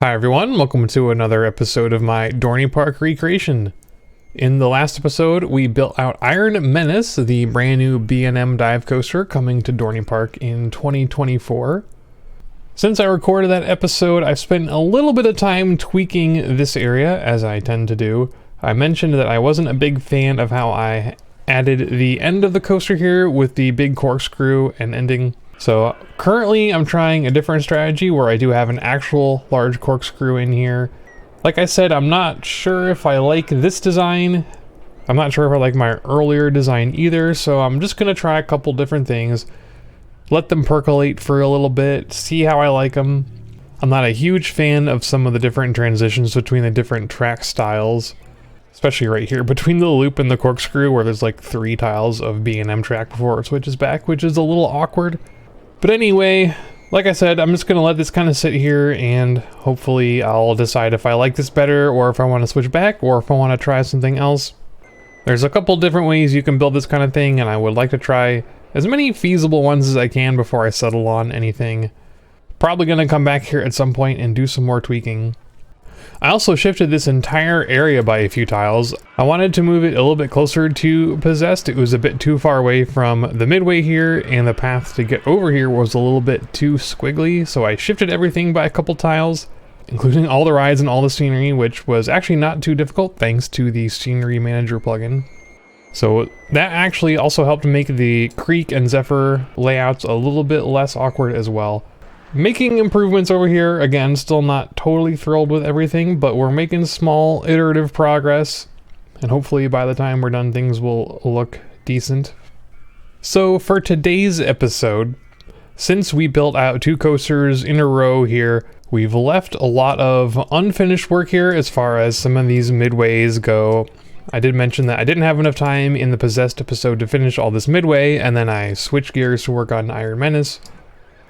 Hi everyone, welcome to another episode of my Dorney Park recreation. In the last episode, we built out Iron Menace, the brand new B&M dive coaster coming to Dorney Park in 2024. Since I recorded that episode, I've spent a little bit of time tweaking this area, as I tend to do. I mentioned that I wasn't a big fan of how I added the end of the coaster here with the big corkscrew and ending. So currently I'm trying a different strategy where I do have an actual large corkscrew in here. Like I said, I'm not sure if I like this design. I'm not sure if I like my earlier design either, so I'm just gonna try a couple different things. Let them percolate for a little bit, see how I like them. I'm not a huge fan of some of the different transitions between the different track styles. Especially right here between the loop and the corkscrew where there's like 3 tiles of B&M track before it switches back, which is a little awkward. But anyway, like I said, I'm just going to let this kind of sit here and hopefully I'll decide if I like this better or if I want to switch back or if I want to try something else. There's a couple different ways you can build this kind of thing and I would like to try as many feasible ones as I can before I settle on anything. Probably going to come back here at some point and do some more tweaking. I also shifted this entire area by a few tiles. I wanted to move it a little bit closer to Possessed. It was a bit too far away from the midway here, and the path to get over here was a little bit too squiggly, so I shifted everything by a couple tiles, including all the rides and all the scenery, which was actually not too difficult thanks to the Scenery Manager plugin. So that actually also helped make the Creek and Zephyr layouts a little bit less awkward as well. Making improvements over here, again, still not totally thrilled with everything, but we're making small iterative progress, and hopefully by the time we're done things will look decent. So for today's episode, since we built out 2 coasters in a row here, we've left a lot of unfinished work here as far as some of these midways go. I did mention that I didn't have enough time in the Possessed episode to finish all this midway, and then I switched gears to work on Iron Menace.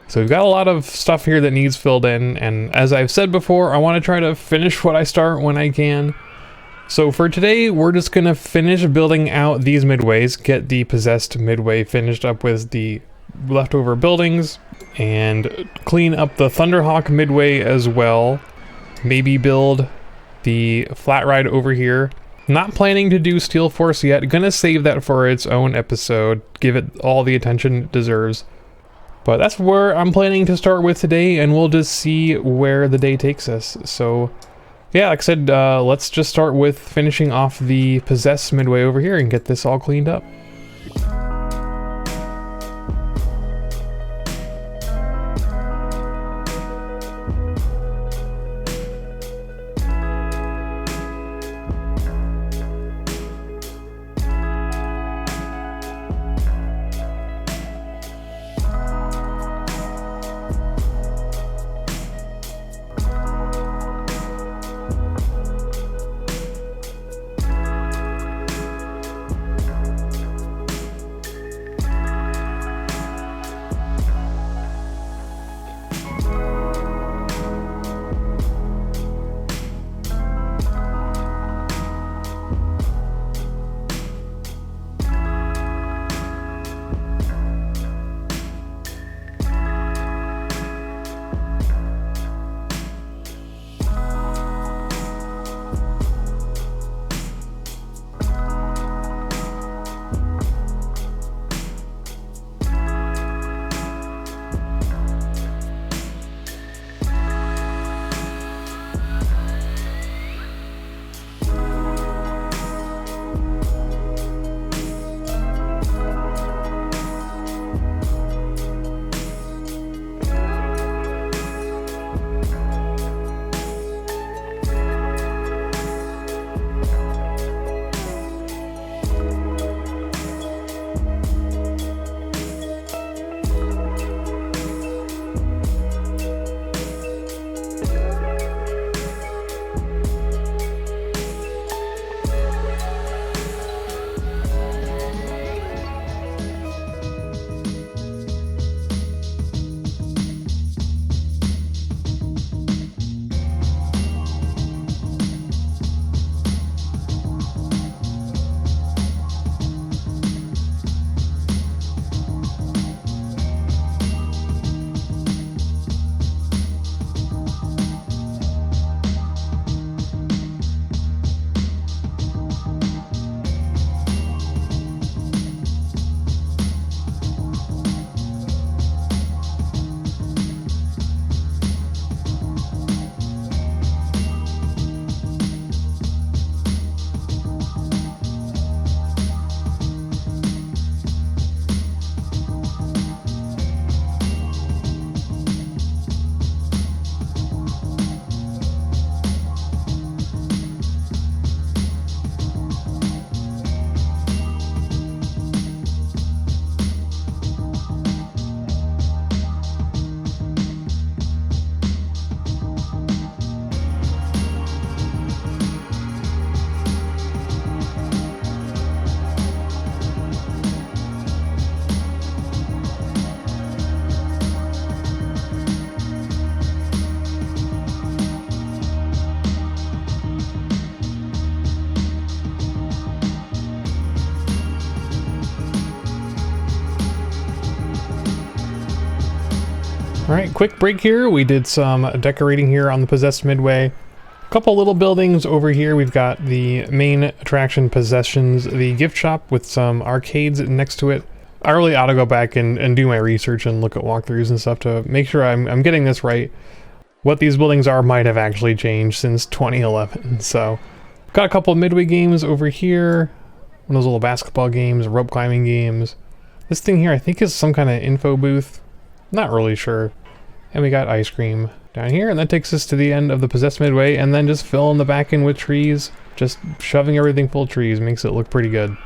So we've got a lot of stuff here that needs filled in, and as I've said before, I want to try to finish what I start when I can. So for today, we're just going to finish building out these midways, get the Possessed midway finished up with the leftover buildings, and clean up the Thunderhawk midway as well. Maybe build the flat ride over here. Not planning to do Steel Force yet, gonna save that for its own episode, give it all the attention it deserves. But that's where I'm planning to start with today, and we'll just see where the day takes us. So, yeah, like I said, let's just start with finishing off the Possessed midway over here and get this all cleaned up. All right, quick break here. We did some decorating here on the Possessed Midway. A couple little buildings over here. We've got the main attraction Possessions, the gift shop with some arcades next to it. I really ought to go back and do my research and look at walkthroughs and stuff to make sure I'm getting this right. What these buildings are might have actually changed since 2011. So, got a couple Midway games over here. One of those little basketball games, rope climbing games. This thing here I think is some kind of info booth. Not really sure. And we got ice cream down here, and that takes us to the end of the Possessed Midway, and then just filling the back in with trees. Just shoving everything full of trees makes it look pretty good.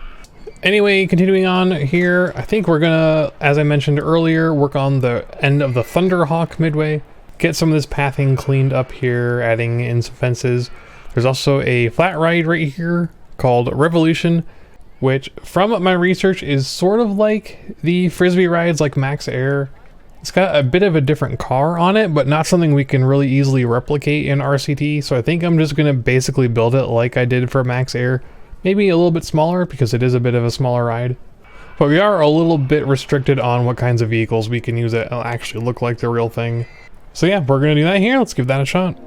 Anyway, continuing on here, I think we're gonna, as I mentioned earlier, work on the end of the Thunderhawk Midway. Get some of this pathing cleaned up here, adding in some fences. There's also a flat ride right here called Revolution, which from my research is sort of like the Frisbee rides like Max Air. It's got a bit of a different car on it, but not something we can really easily replicate in RCT, so I think I'm just gonna basically build it like I did for Max Air. Maybe a little bit smaller because it is a bit of a smaller ride. But we are a little bit restricted on what kinds of vehicles we can use that actually look like the real thing. So yeah, we're gonna do that here. Let's give that a shot.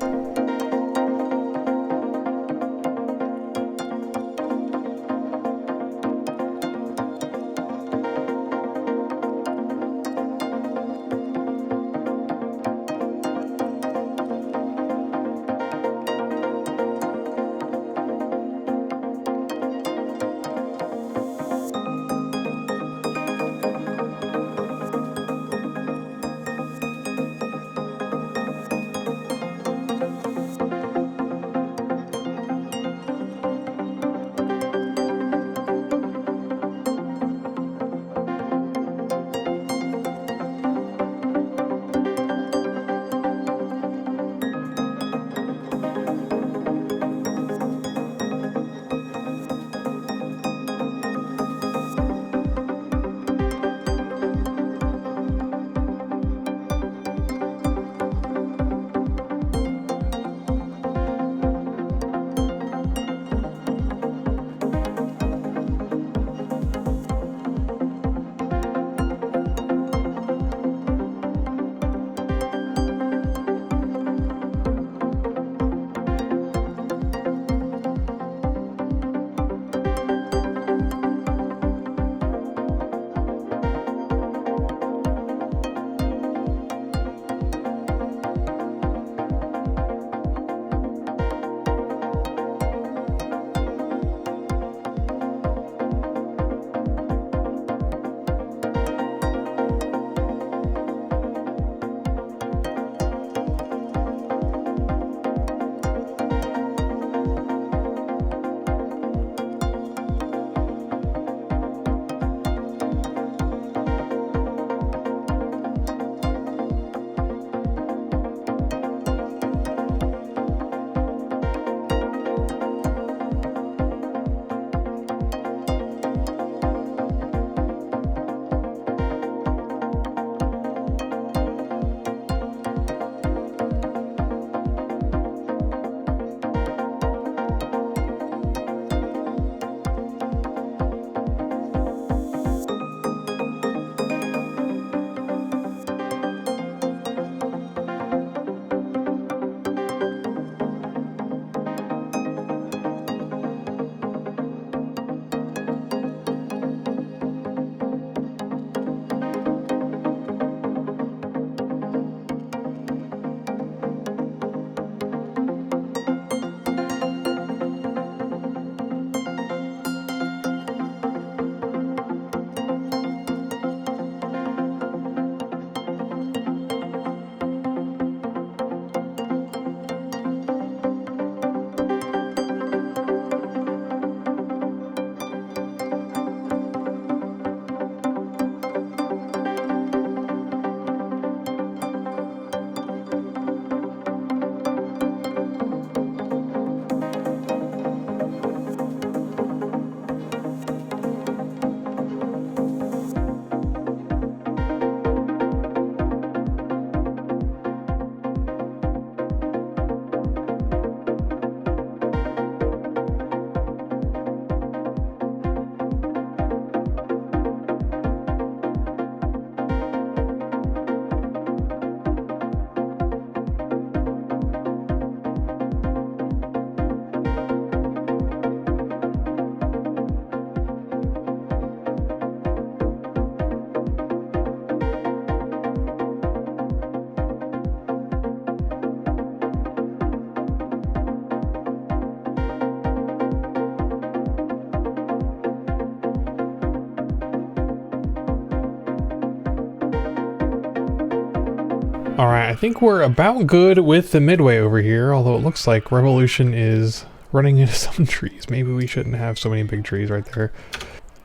I think we're about good with the midway over here, although it looks like Revolution is running into some trees. Maybe we shouldn't have so many big trees right there.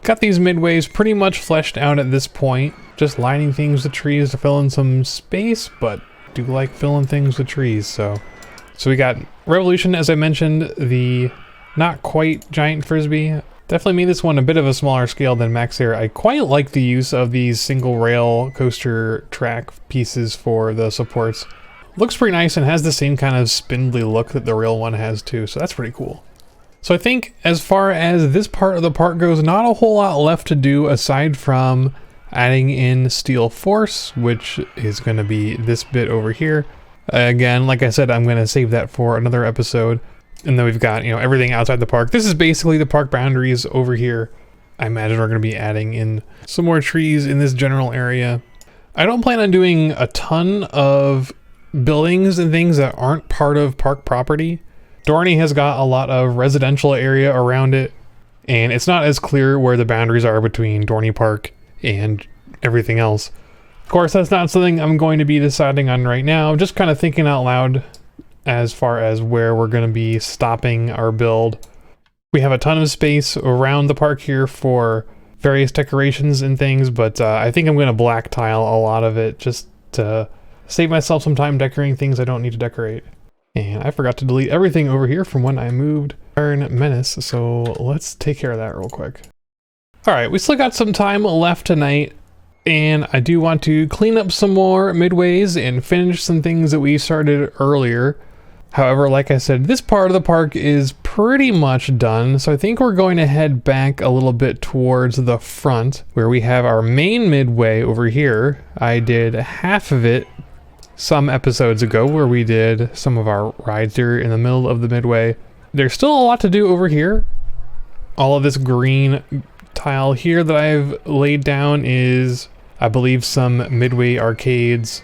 Got these midways pretty much fleshed out at this point, just lining things with trees to fill in some space, but do like filling things with trees, so we got Revolution, as I mentioned, the not quite giant frisbee. Definitely made this one a bit of a smaller scale than Max Air. I quite like the use of these single rail coaster track pieces for the supports. Looks pretty nice and has the same kind of spindly look that the real one has too, so that's pretty cool. So I think as far as this part of the park goes, not a whole lot left to do aside from adding in Steel Force, which is going to be this bit over here. Again, like I said, I'm going to save that for another episode. And then we've got, you know, everything outside the park. This is basically the park boundaries over here. I imagine we're going to be adding in some more trees in this general area. I don't plan on doing a ton of buildings and things that aren't part of park property. Dorney has got a lot of residential area around it, and it's not as clear where the boundaries are between Dorney Park and everything else. Of course, that's not something I'm going to be deciding on right now. Just kind of thinking out loud as far as where we're going to be stopping our build. We have a ton of space around the park here for various decorations and things, but I think I'm going to black tile a lot of it just to save myself some time decorating things I don't need to decorate. And I forgot to delete everything over here from when I moved Iron Menace, so let's take care of that real quick. Alright, we still got some time left tonight, and I do want to clean up some more midways and finish some things that we started earlier. However, like I said, this part of the park is pretty much done, so I think we're going to head back a little bit towards the front, where we have our main midway over here. I did half of it some episodes ago, where we did some of our rides here in the middle of the midway. There's still a lot to do over here. All of this green tile here that I've laid down is, I believe, some midway arcades.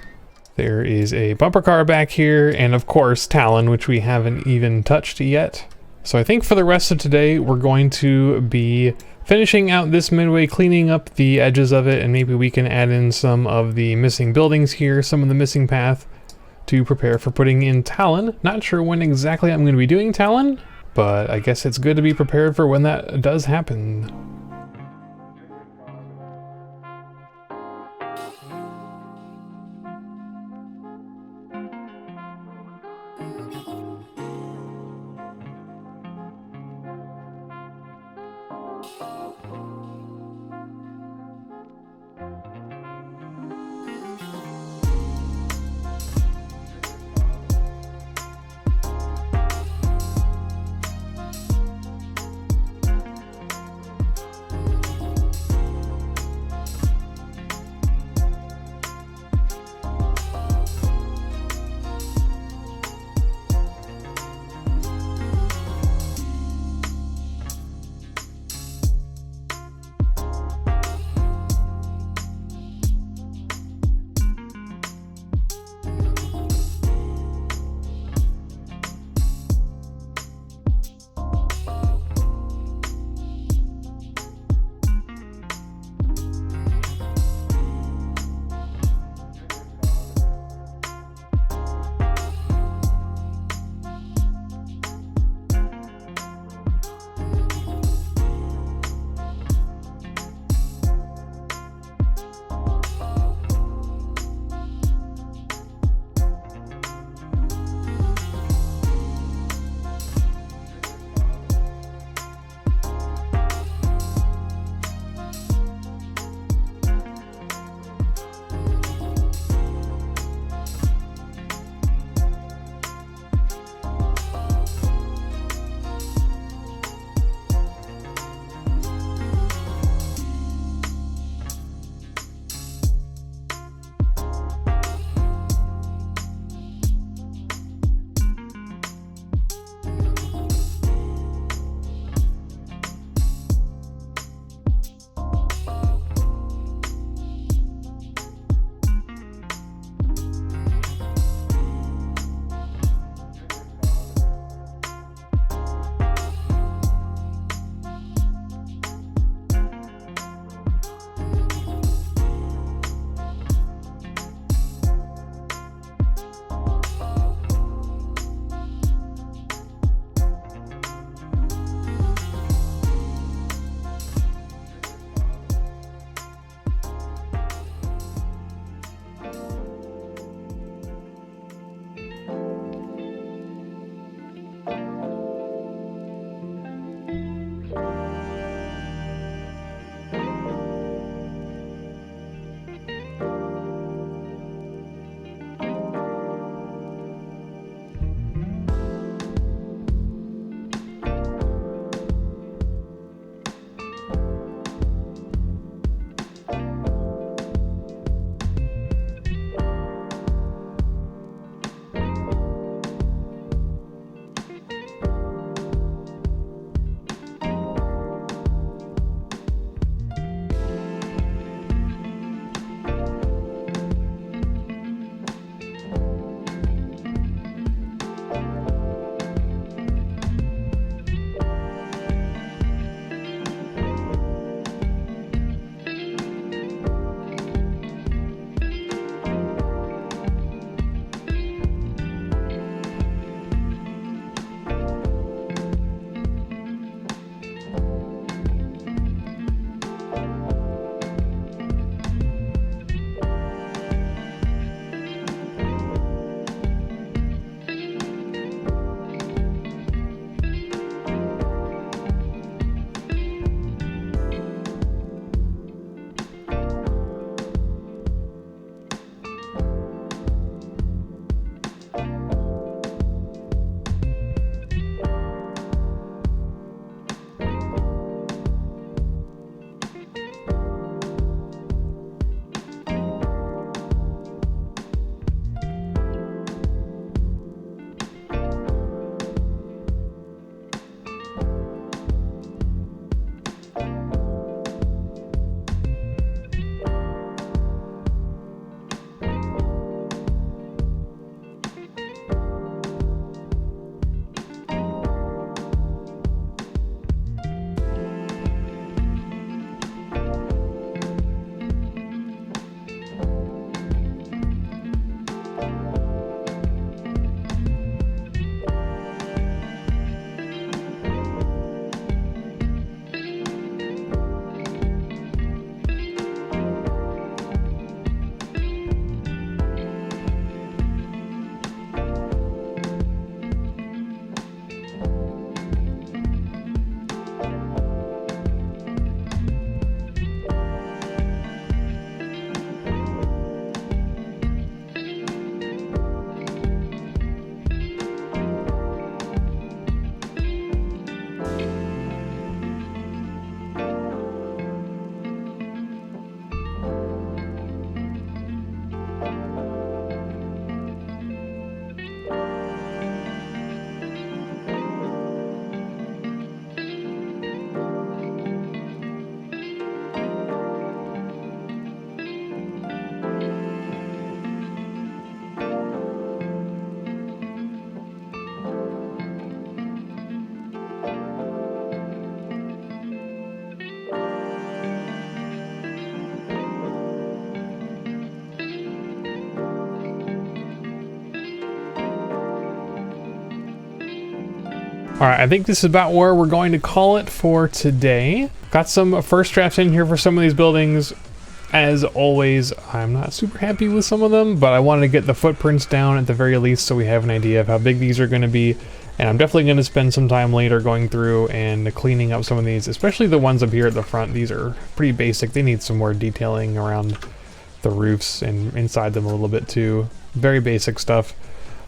There is a bumper car back here, and of course Talon, which we haven't even touched yet. So I think for the rest of today, we're going to be finishing out this midway, cleaning up the edges of it, and maybe we can add in some of the missing buildings here, some of the missing path, to prepare for putting in Talon. Not sure when exactly I'm going to be doing Talon, but I guess it's good to be prepared for when that does happen. All right, I think this is about where we're going to call it for today. Got some first drafts in here for some of these buildings. As always, I'm not super happy with some of them, but I wanted to get the footprints down at the very least so we have an idea of how big these are going to be. And I'm definitely going to spend some time later going through and cleaning up some of these, especially the ones up here at the front. These are pretty basic. They need some more detailing around the roofs and inside them a little bit too. Very basic stuff.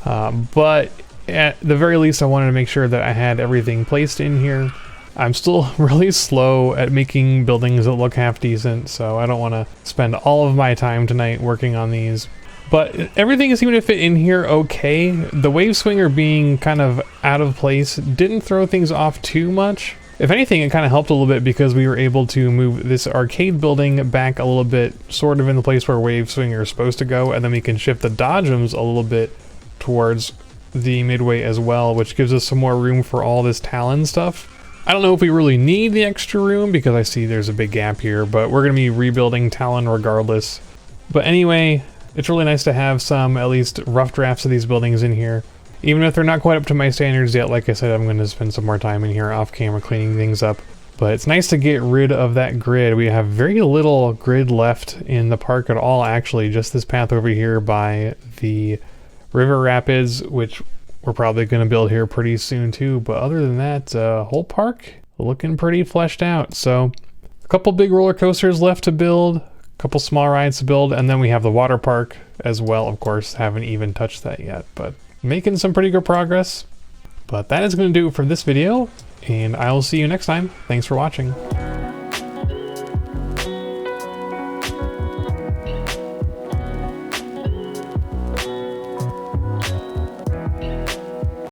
But at the very least, I wanted to make sure that I had everything placed in here. I'm still really slow at making buildings that look half decent, so I don't want to spend all of my time tonight working on these. But everything is seeming to fit in here okay. The wave swinger being kind of out of place didn't throw things off too much. If anything, it kind of helped a little bit because we were able to move this arcade building back a little bit, sort of in the place where wave swinger is supposed to go, and then we can shift the dodgems a little bit towards the midway as well, which gives us some more room for all this talon stuff. I don't know if we really need the extra room because I see there's a big gap here, but we're going to be rebuilding talon regardless. But anyway, it's really nice to have some at least rough drafts of these buildings in here. Even if they're not quite up to my standards yet, like I said, I'm going to spend some more time in here off camera cleaning things up. But it's nice to get rid of that grid. We have very little grid left in the park at all, actually. Just this path over here by the river rapids, which we're probably going to build here pretty soon too. But other than that, whole park looking pretty fleshed out. So a couple big roller coasters left to build, couple small rides to build, and then we have the water park as well. Of course, haven't even touched that yet, but making some pretty good progress. But that is going to do it for this video, and I will see you next time. Thanks for watching.